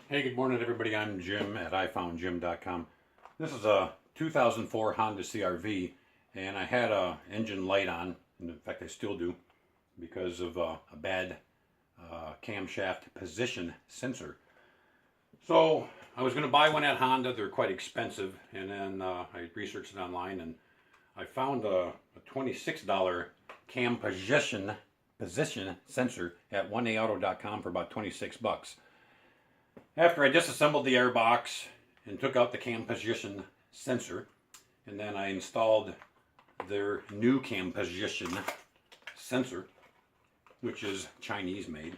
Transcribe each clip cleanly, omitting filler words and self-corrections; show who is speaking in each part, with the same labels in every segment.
Speaker 1: Hey, good morning everybody. I'm Jim at ifoundjim.com. This is a 2004 Honda CR-V, and I had a engine light on. In fact, I still do, because of a bad camshaft position sensor. So I was going to buy one at Honda. They're quite expensive, and then I researched it online, and I found a $26 cam position sensor at 1aauto.com for about 26 bucks. After I disassembled the airbox and took out the cam position sensor, and then I installed their new cam position sensor, which is Chinese made,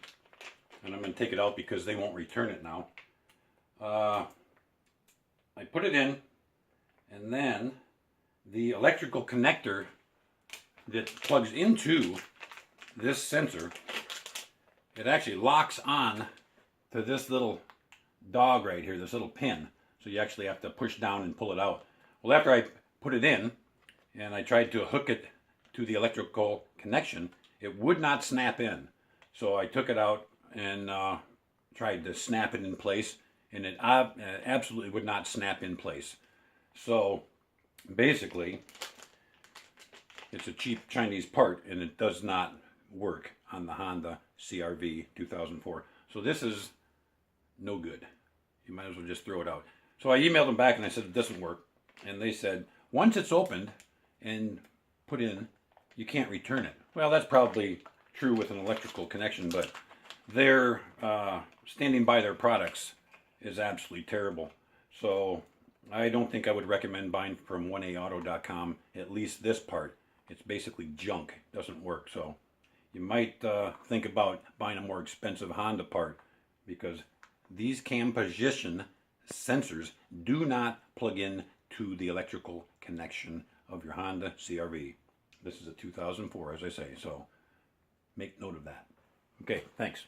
Speaker 1: and I'm going to take it out because they won't return it now. I put it in, and then the electrical connector that plugs into this sensor, it actually locks on to this little dog right here, this little pin. So you actually have to push down and pull it out. Well, after I put it in and I tried to hook it to the electrical connection, it would not snap in. So I took it out and tried to snap it in place, and it absolutely would not snap in place. So basically, it's a cheap Chinese part, and it does not work on the Honda CR-V 2004. So this is no good. You might as well just throw it out. So I emailed them back and I said it doesn't work. And they said, once it's opened and put in, you can't return it. Well, that's probably true with an electrical connection, but their standing by their products is absolutely terrible. So I don't think I would recommend buying from 1aauto.com, at least this part. It's basically junk. It doesn't work. So you might think about buying a more expensive Honda part, because these cam position sensors do not plug in to the electrical connection of your Honda CR-V. This is a 2004, as I say, so make note of that. Okay, thanks.